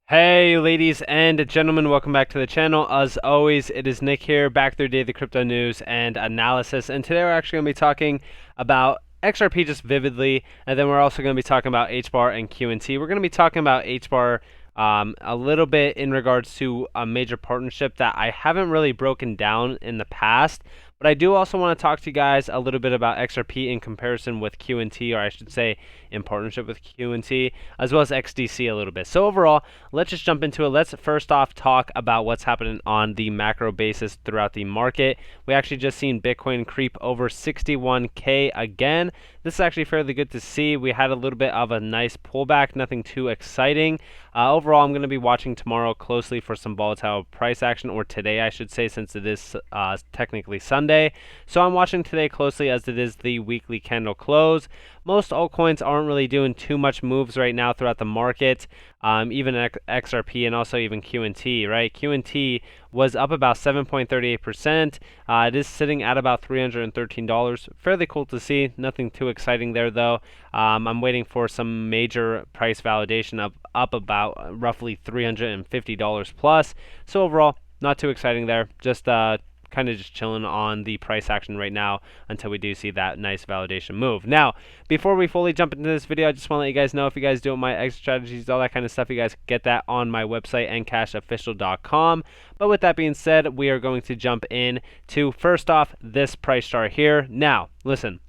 Hey ladies and gentlemen, welcome back to the channel. As always, it is Nick here, back with your daily crypto news and analysis. And today we're actually going to be talking about XRP just vividly, and then we're also going to be talking about Hbar and QNT. We're going to be talking about Hbar a little bit in regards to a major partnership that I haven't really broken down in the past. But I do also want to talk to you guys a little bit about XRP in comparison with QNT, or I should say in partnership with QNT, as well as XDC a little bit. So overall, let's just jump into it. Let's first off talk about what's happening on the macro basis throughout the market. We actually just seen Bitcoin creep over 61K again. This is actually fairly good to see. We had a little bit of a nice pullback, nothing too exciting. Overall, I'm going to be watching tomorrow closely for some volatile price action, or today I should say, since it is technically Sunday. So I'm watching today closely as it is the weekly candle close. Most altcoins aren't really doing too much moves right now throughout the market, even XRP and also even QNT, right? QNT was up about 7.38%. It is sitting at about $313. Fairly cool to see. Nothing too exciting there, though. I'm waiting for some major price validation of up about roughly $350 plus. So overall, not too exciting there. Just kind of just chilling on the price action right now until we do see that nice validation move. Now, before we fully jump into this video, I just want to let you guys know, if you guys do want my exit strategies, all that kind of stuff, you guys can get that on my website, NCashOfficial.com. But with that being said, we are going to jump in to, first off, this price chart here. Now, listen.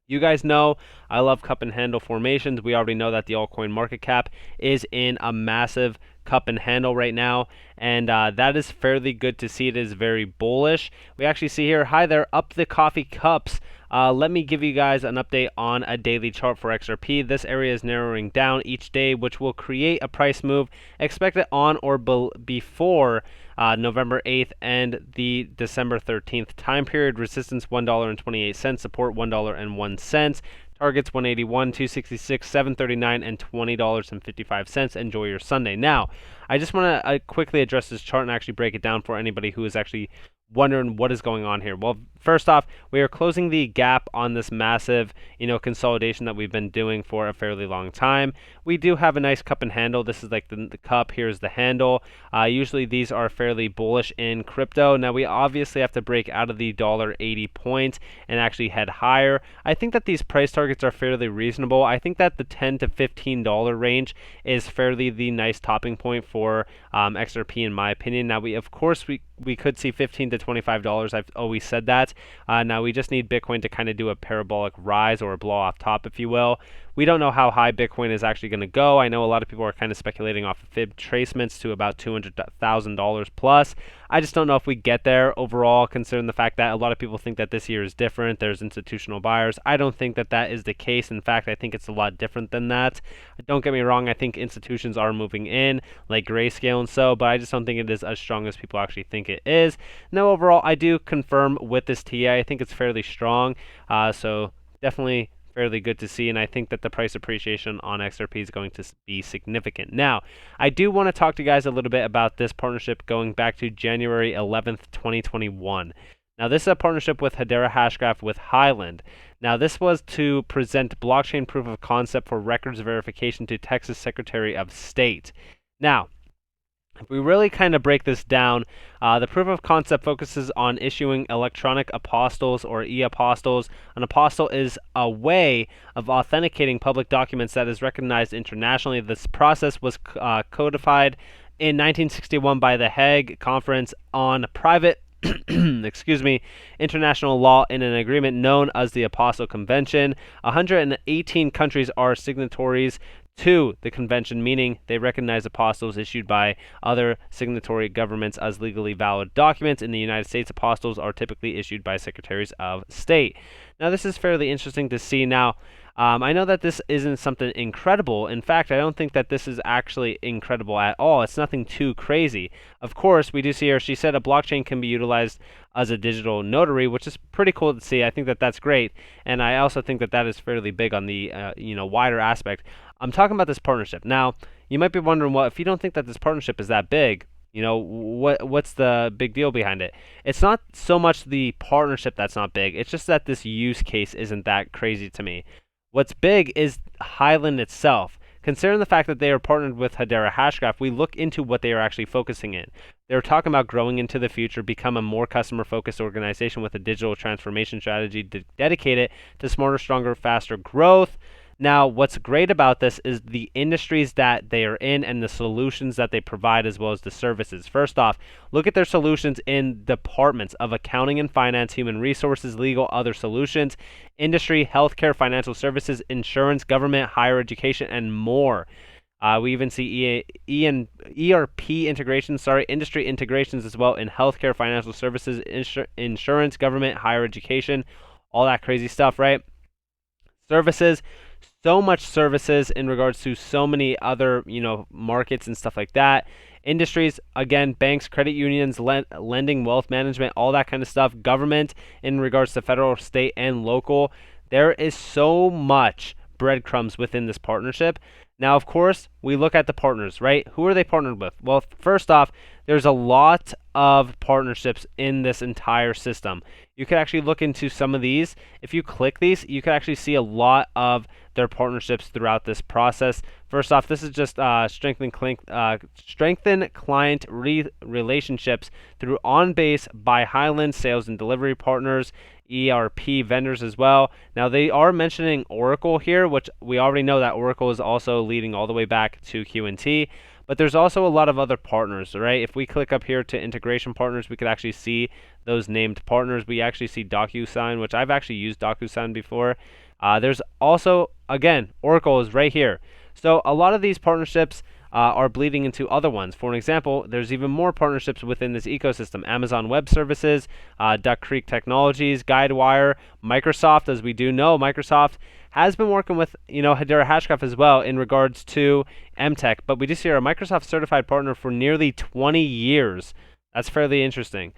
You guys know I love cup and handle formations. We already know that the altcoin market cap is in a massive cup and handle right now, and that is fairly good to see. It is very bullish. We actually see here, hi there, up the coffee cups. Let me give you guys an update on a daily chart for XRP. This area is narrowing down each day, which will create a price move expected on or before November 8th and the December 13th time period. Resistance $1.28, support $1.01. Targets 181, 266, 739, and $20.55. Enjoy your Sunday. Now, I just want to quickly address this chart and actually break it down for anybody who is actually wondering what is going on here. Well, first off, we are closing the gap on this massive, consolidation that we've been doing for a fairly long time. We do have a nice cup and handle. This is like the cup. Here's the handle. Usually these are fairly bullish in crypto. Now we obviously have to break out of the $1.80 point and actually head higher. I think that these price targets are fairly reasonable. I think that the $10 to $15 range is fairly the nice topping point for XRP in my opinion. Now we could see $15 to $25. I've always said that. Now we just need Bitcoin to kind of do a parabolic rise or a blow off top, if you will. We don't know how high Bitcoin is actually going to go. I know a lot of people are kind of speculating off of fib tracements to about $200,000 plus. I just don't know if we get there overall, considering the fact that a lot of people think that this year is different. There's institutional buyers. I don't think that that is the case. In fact, I think it's a lot different than that. Don't get me wrong. I think institutions are moving in, like Grayscale and so, but I just don't think it is as strong as people actually think it is. Now, overall, I do confirm with this TA. I think it's fairly strong. So definitely fairly good to see, and I think that the price appreciation on XRP is going to be significant. Now, I do want to talk to you guys a little bit about this partnership going back to January 11th, 2021. Now, this is a partnership with Hedera Hashgraph with Hyland. Now, this was to present blockchain proof of concept for records verification to Texas Secretary of State. Now, if we really kind of break this down, the proof of concept focuses on issuing electronic apostles or e-apostles. An apostle is a way of authenticating public documents that is recognized internationally. This process was codified in 1961 by the Hague Conference on Private international law in an agreement known as the Apostle Convention. 118 countries are signatories to the convention, meaning they recognize apostles issued by other signatory governments as legally valid documents. In the United States, apostles are typically issued by secretaries of state. Now, this is fairly interesting to see. Now, I know that this isn't something incredible. In fact, I don't think that this is actually incredible at all. It's nothing too crazy. Of course, we do see here, she said a blockchain can be utilized as a digital notary, which is pretty cool to see. I think that that's great. And I also think that that is fairly big on the wider aspect. I'm talking about this partnership. Now, you might be wondering, well, if you don't think that this partnership is that big, what's the big deal behind it? It's not so much the partnership that's not big. It's just that this use case isn't that crazy to me. What's big is Hyland itself. considering the fact that they are partnered with Hedera Hashgraph, we look into what they are actually focusing in. They're talking about growing into the future, become a more customer-focused organization with a digital transformation strategy dedicated to smarter, stronger, faster growth. Now, what's great about this is the industries that they are in and the solutions that they provide, as well as the services. First off, look at their solutions in departments of accounting and finance, human resources, legal, other solutions, industry, healthcare, financial services, insurance, government, higher education, and more. We even see ERP integrations, industry integrations as well in healthcare, financial services, insurance, government, higher education, all that crazy stuff, right? Services, so much services in regards to so many other, markets and stuff like that. Industries, again, banks, credit unions, lending, wealth management, all that kind of stuff. Government in regards to federal, state, and local. There is so much breadcrumbs within this partnership. Now, of course, we look at the partners, right? Who are they partnered with? Well, first off, there's a lot of partnerships in this entire system. You could actually look into some of these. If you click these, you could actually see a lot of their partnerships throughout this process. First off, this is just strengthen client relationships through OnBase by Hyland sales and delivery partners, ERP vendors as well. Now, they are mentioning Oracle here, which we already know that Oracle is also leading all the way back to QNT. But there's also a lot of other partners, right? If we click up here to integration partners, we could actually see those named partners. We actually see DocuSign, which I've actually used DocuSign before. There's also, again, Oracle is right here. So a lot of these partnerships are bleeding into other ones. For an example, there's even more partnerships within this ecosystem. Amazon Web Services, Duck Creek Technologies, Guidewire, Microsoft. As we do know, Microsoft has been working with Hedera Hashgraph as well in regards to MTech. But we do see a Microsoft certified partner for nearly 20 years. That's fairly interesting.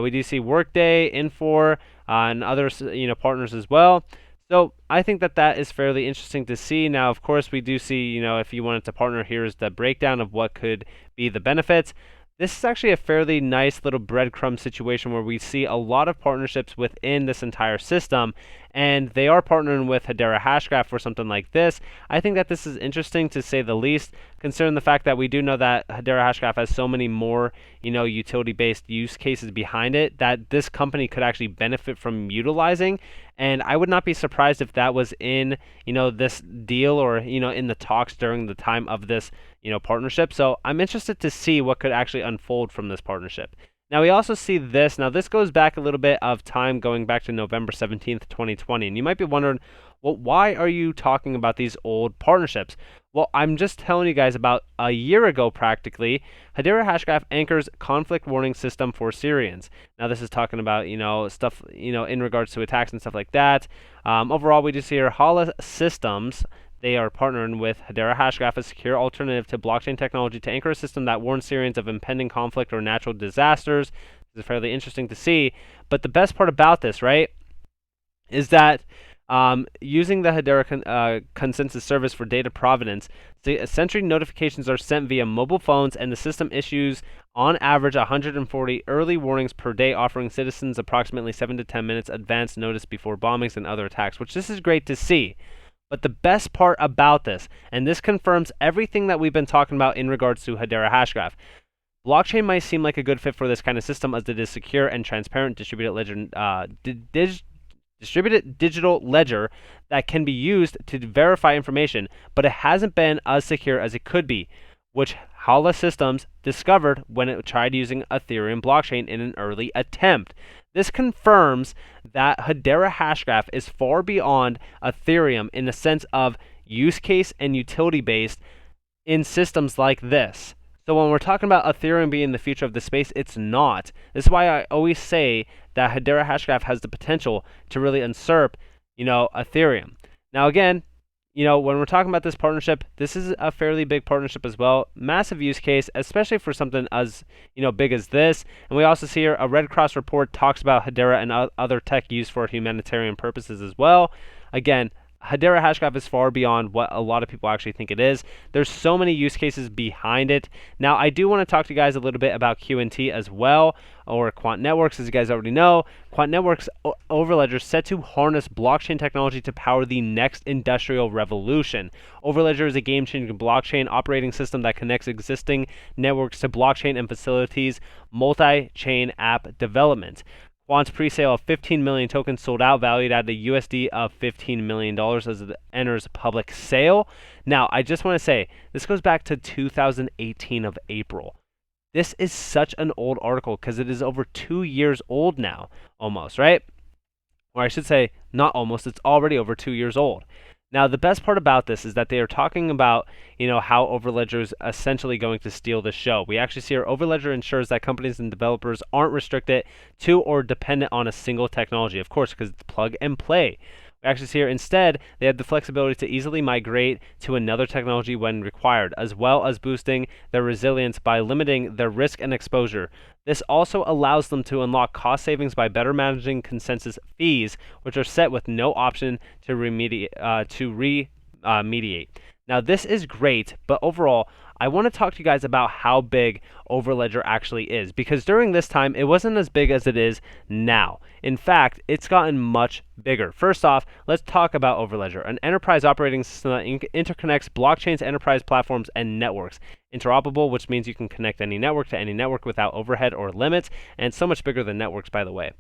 We do see Workday, Infor, and other partners as well. So I think that is fairly interesting to see. Now, of course, we do see, if you wanted to partner, here's the breakdown of what could be the benefits. This is actually a fairly nice little breadcrumb situation where we see a lot of partnerships within this entire system, and they are partnering with Hedera Hashgraph for something like this. I think that this is interesting to say the least, considering the fact that we do know that Hedera Hashgraph has so many more, utility-based use cases behind it that this company could actually benefit from utilizing. And I would not be surprised if that was in, this deal or, in the talks during the time of this, partnership. So I'm interested to see what could actually unfold from this partnership. Now, we also see this. Now, this goes back a little bit of time, going back to November 17th, 2020. And you might be wondering, well, why are you talking about these old partnerships? Well, I'm just telling you guys about a year ago, practically, Hedera Hashgraph anchors conflict warning system for Syrians. Now, this is talking about, stuff, in regards to attacks and stuff like that. Overall, we just see here Hala Systems. They are partnering with Hedera Hashgraph, a secure alternative to blockchain technology, to anchor a system that warns Syrians of impending conflict or natural disasters. This is fairly interesting to see. But the best part about this, right, is that using the Hedera consensus service for data provenance, the Sentry notifications are sent via mobile phones, and the system issues on average 140 early warnings per day, offering citizens approximately 7 to 10 minutes advance notice before bombings and other attacks, which this is great to see. But the best part about this, and this confirms everything that we've been talking about in regards to Hedera Hashgraph, blockchain might seem like a good fit for this kind of system, as it is secure and transparent distributed digital ledger that can be used to verify information, but it hasn't been as secure as it could be, which Hala Systems discovered when it tried using Ethereum blockchain in an early attempt. This confirms that Hedera Hashgraph is far beyond Ethereum in the sense of use case and utility based in systems like this. So when we're talking about Ethereum being the future of the space, it's not. This is why I always say that Hedera Hashgraph has the potential to really usurp, Ethereum. Now, again, when we're talking about this partnership, this is a fairly big partnership as well. Massive use case, especially for something as, big as this. And we also see here a Red Cross report talks about Hedera and other tech used for humanitarian purposes as well. Again, Hedera Hashgraph is far beyond what a lot of people actually think it is. There's so many use cases behind it. Now, I do want to talk to you guys a little bit about QNT as well, or Quant Networks, as you guys already know. Quant Networks Overledger set to harness blockchain technology to power the next industrial revolution. Overledger is a game-changing blockchain operating system that connects existing networks to blockchain and facilitates multi-chain app development. Quant's pre-sale of 15 million tokens sold out, valued at the USD of $15 million as it enters public sale. Now, I just want to say, this goes back to 2018 of April. This is such an old article because it is over 2 years old now, almost, right? Or I should say, not almost, it's already over 2 years old. Now, the best part about this is that they are talking about, how Overledger is essentially going to steal the show. We actually see here Overledger ensures that companies and developers aren't restricted to or dependent on a single technology, of course, because it's plug and play. We actually see here instead, they have the flexibility to easily migrate to another technology when required, as well as boosting their resilience by limiting their risk and exposure. This also allows them to unlock cost savings by better managing consensus fees, which are set with no option to remediate. Now, this is great, but overall, I want to talk to you guys about how big Overledger actually is, because during this time, it wasn't as big as it is now. In fact, it's gotten much bigger. First off, let's talk about Overledger, an enterprise operating system that interconnects blockchains, enterprise platforms, and networks. Interoperable, which means you can connect any network to any network without overhead or limits, and so much bigger than networks, by the way.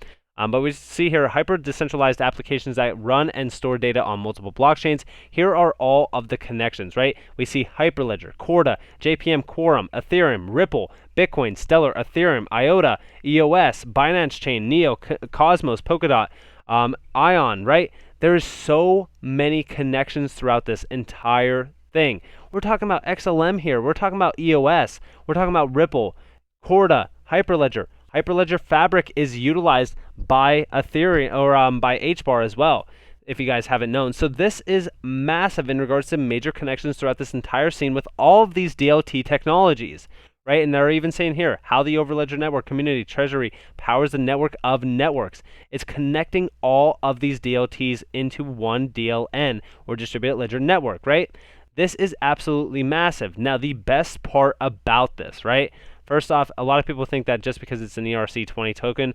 But we see here hyper-decentralized applications that run and store data on multiple blockchains. Here are all of the connections, right? We see Hyperledger, Corda, JPM Quorum, Ethereum, Ripple, Bitcoin, Stellar, Ethereum, IOTA, EOS, Binance Chain, Neo, Cosmos, Polkadot, Ion, right? There's so many connections throughout this entire thing. We're talking about XLM here. We're talking about EOS. We're talking about Ripple, Corda, Hyperledger. Hyperledger Fabric is utilized by Ethereum or by Hbar as well, if you guys haven't known. So this is massive in regards to major connections throughout this entire scene with all of these DLT technologies, right? And they're even saying here how the Overledger network community treasury powers the network of networks. It's connecting all of these DLTs into one DLN or distributed ledger network, right? This is absolutely massive. Now, the best part about this, right? First off, a lot of people think that just because it's an ERC20 token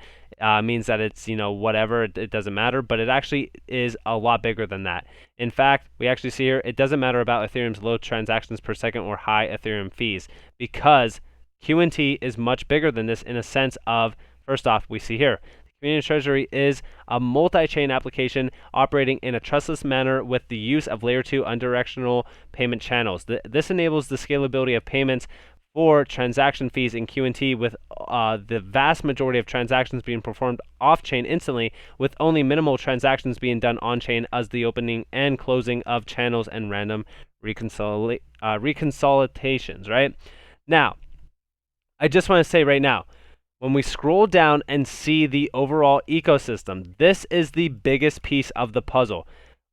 means that it's, whatever, it doesn't matter, but it actually is a lot bigger than that. In fact, we actually see here, it doesn't matter about Ethereum's low transactions per second or high Ethereum fees, because QNT is much bigger than this in a sense of, first off, we see here, Community Treasury is a multi-chain application operating in a trustless manner with the use of layer 2 unidirectional payment channels. This enables the scalability of payments for transaction fees in QNT, with the vast majority of transactions being performed off-chain instantly, with only minimal transactions being done on-chain as the opening and closing of channels and random reconsolidations, right? Now, I just want to say right now, when we scroll down and see the overall ecosystem, this is the biggest piece of the puzzle.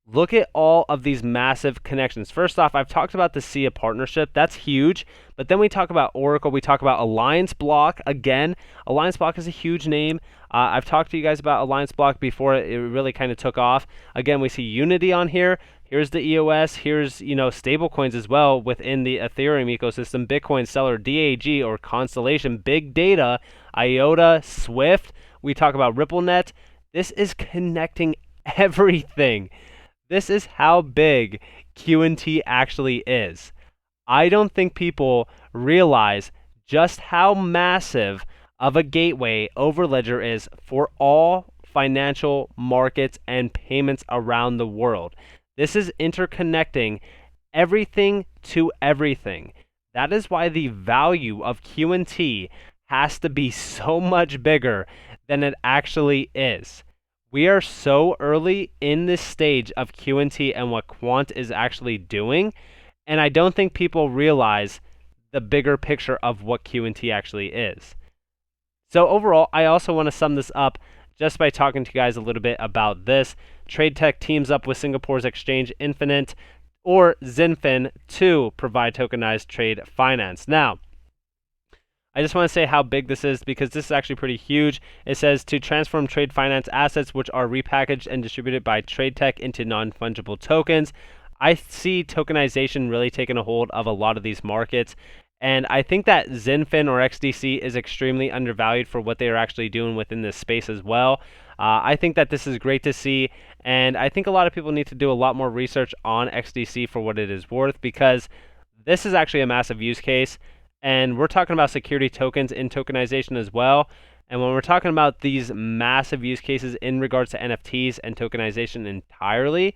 Look at all of these massive connections. First off, I've talked about the SIA partnership. That's huge. But then we talk about Oracle. We talk about Alliance Block. Again, Alliance Block is a huge name. I've talked to you guys about Alliance Block before it really kind of took off. Again, we see Unity on here. Here's the EOS. Here's, stable coins as well within the Ethereum ecosystem. Bitcoin, Stellar, DAG, or Constellation, Big Data, IOTA, Swift. We talk about RippleNet. This is connecting everything. This is how big QNT actually is. I don't think people realize just how massive of a gateway Overledger is for all financial markets and payments around the world. This is interconnecting everything to everything. That is why the value of QNT has to be so much bigger than it actually is. We are so early in this stage of QNT and what Quant is actually doing, and I don't think people realize the bigger picture of what QNT actually is. So overall, I also want to sum this up just by talking to you guys a little bit about this. TradeTech teams up with Singapore's exchange Infinite or Zinfin to provide tokenized trade finance. Now, I just want to say how big this is because this is actually pretty huge. It says to transform trade finance assets which are repackaged and distributed by trade tech into non-fungible tokens. I see tokenization really taking a hold of a lot of these markets. And I think that Zenfin or XDC is extremely undervalued for what they are actually doing within this space as well. I think that this is great to see, and I think a lot of people need to do a lot more research on XDC for what it is worth, because this is actually a massive use case. And we're talking about security tokens in tokenization as well. And when we're talking about these massive use cases in regards to NFTs and tokenization entirely,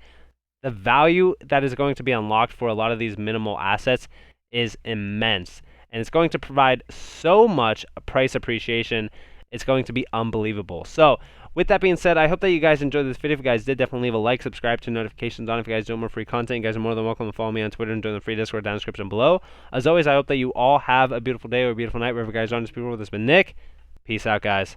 the value that is going to be unlocked for a lot of these minimal assets is immense. And it's going to provide so much price appreciation. It's going to be unbelievable. So with that being said, I hope that you guys enjoyed this video. If you guys did, definitely leave a like, subscribe, turn notifications on. If you guys want more free content, you guys are more than welcome to follow me on Twitter and join the free Discord down in the description below. As always, I hope that you all have a beautiful day or a beautiful night wherever you guys are on this beautiful world. This has been Nick. Peace out, guys.